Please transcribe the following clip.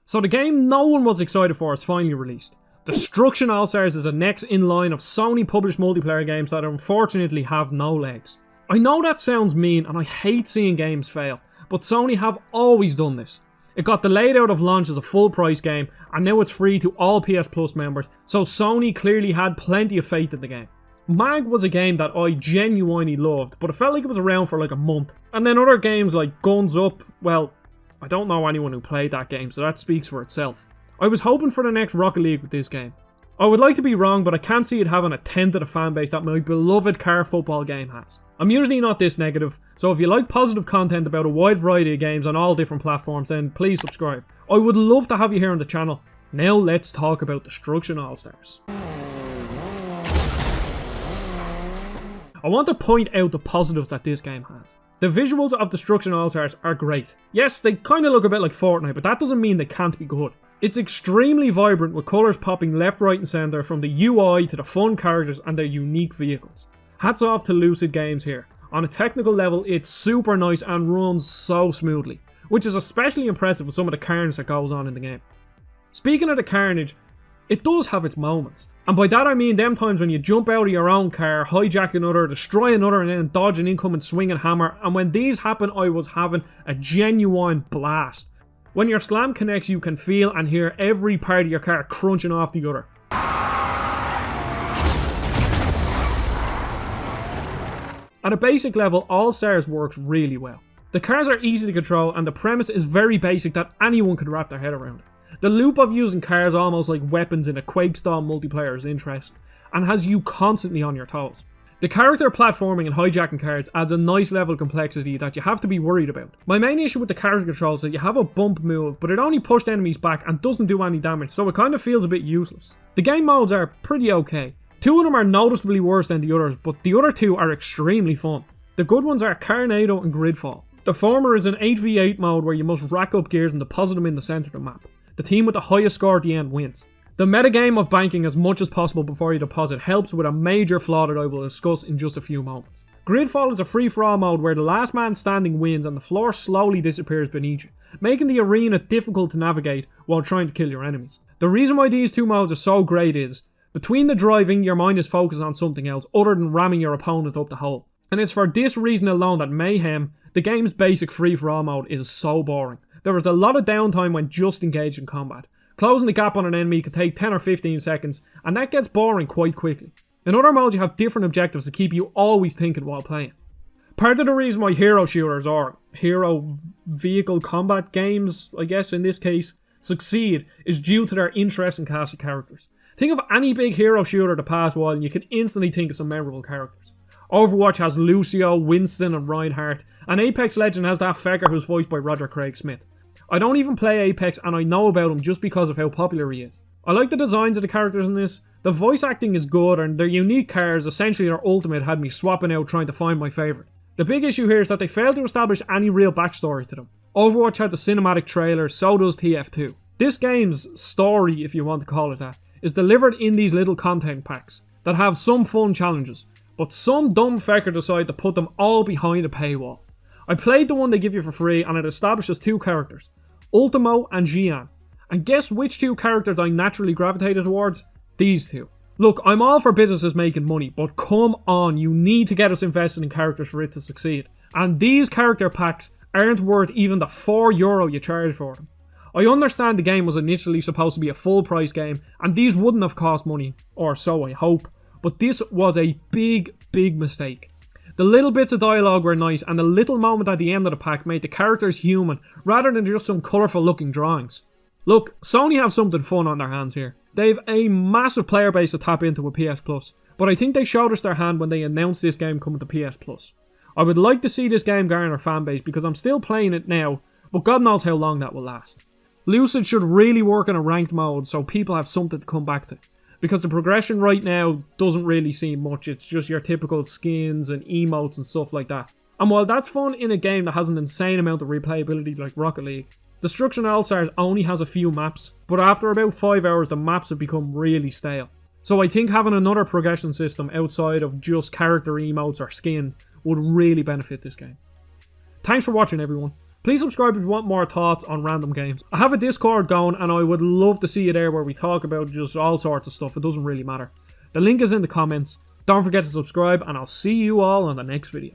So the game no one was excited for is finally released. Destruction AllStars is a next in line of Sony published multiplayer games that unfortunately have no legs. I know that sounds mean and I hate seeing games fail, but Sony have always done this. It got delayed out of launch as a full price game and now it's free to all PS Plus members, so Sony clearly had plenty of faith in the game. Mag was a game that I genuinely loved, but it felt like it was around for like a month. And then other games like Guns Up, well, I don't know anyone who played that game, so that speaks for itself. I was hoping for the next Rocket League with this game. I would like to be wrong, but I can't see it having a tentative fanbase that my beloved car football game has. I'm usually not this negative, so if you like positive content about a wide variety of games on all different platforms, then please subscribe. I would love to have you here on the channel. Now let's talk about Destruction AllStars. I want to point out the positives that this game has. The visuals of Destruction AllStars are great. Yes, they kind of look a bit like Fortnite, but that doesn't mean they can't be good. It's extremely vibrant with colours popping left, right and centre, from the UI to the fun characters and their unique vehicles. Hats off to Lucid Games here. On a technical level, it's super nice and runs so smoothly, which is especially impressive with some of the carnage that goes on in the game. Speaking of the carnage, it does have its moments. And by that I mean them times when you jump out of your own car, hijack another, destroy another and then dodge an incoming swinging hammer, and when these happen I was having a genuine blast. When your slam connects you can feel and hear every part of your car crunching off the other. At a basic level, AllStars works really well. The cars are easy to control and the premise is very basic that anyone could wrap their head around. The loop of using cars almost like weapons in a Quake-style multiplayer is interesting, and has you constantly on your toes. The character platforming and hijacking cars adds a nice level of complexity that you have to be worried about. My main issue with the character control is that you have a bump move, but it only pushed enemies back and doesn't do any damage, so it kind of feels a bit useless. The game modes are pretty okay. Two of them are noticeably worse than the others, but the other two are extremely fun. The good ones are Carnado and Gridfall. The former is an 8v8 mode where you must rack up gears and deposit them in the centre of the map. The team with the highest score at the end wins. The metagame of banking as much as possible before you deposit helps with a major flaw that I will discuss in just a few moments. Gridfall is a free-for-all mode where the last man standing wins and the floor slowly disappears beneath you, making the arena difficult to navigate while trying to kill your enemies. The reason why these two modes are so great is, between the driving, your mind is focused on something else other than ramming your opponent up the hole. And it's for this reason alone that Mayhem, the game's basic free-for-all mode, is so boring. There is a lot of downtime when just engaged in combat. Closing the gap on an enemy could take 10 or 15 seconds, and that gets boring quite quickly. In other modes you have different objectives to keep you always thinking while playing. Part of the reason why hero shooters, or hero vehicle combat games, I guess in this case, succeed is due to their interesting cast of characters. Think of any big hero shooter the past while and you can instantly think of some memorable characters. Overwatch has Lucio, Winston and Reinhardt, and Apex Legends has that fecker who's voiced by Roger Craig Smith. I don't even play Apex and I know about him just because of how popular he is. I like the designs of the characters in this, the voice acting is good and their unique cars, essentially their ultimate, had me swapping out trying to find my favourite. The big issue here is that they failed to establish any real backstory to them. Overwatch had the cinematic trailer, so does TF2. This game's story, if you want to call it that, is delivered in these little content packs that have some fun challenges, but some dumb fecker decided to put them all behind a paywall. I played the one they give you for free and it establishes two characters, Ultimo and Gian. And guess which two characters I naturally gravitated towards? These two. Look, I'm all for businesses making money, but come on, you need to get us invested in characters for it to succeed. And these character packs aren't worth even the €4 you charge for them. I understand the game was initially supposed to be a full price game, and these wouldn't have cost money, or so I hope, but this was a big mistake. The little bits of dialogue were nice, and the little moment at the end of the pack made the characters human, rather than just some colourful looking drawings. Look, Sony have something fun on their hands here. They've a massive player base to tap into with PS Plus, but I think they showed us their hand when they announced this game coming to PS Plus. I would like to see this game garner a fan base because I'm still playing it now, but God knows how long that will last. Lucid should really work on a ranked mode so people have something to come back to. Because the progression right now doesn't really seem much, it's just your typical skins and emotes and stuff like that. And while that's fun in a game that has an insane amount of replayability like Rocket League, Destruction AllStars only has a few maps, but after about 5 hours the maps have become really stale. So I think having another progression system outside of just character emotes or skin would really benefit this game. Thanks for watching everyone. Please subscribe if you want more thoughts on random games. I have a Discord going and I would love to see you there where we talk about just all sorts of stuff. It doesn't really matter. The link is in the comments. Don't forget to subscribe and I'll see you all on the next video.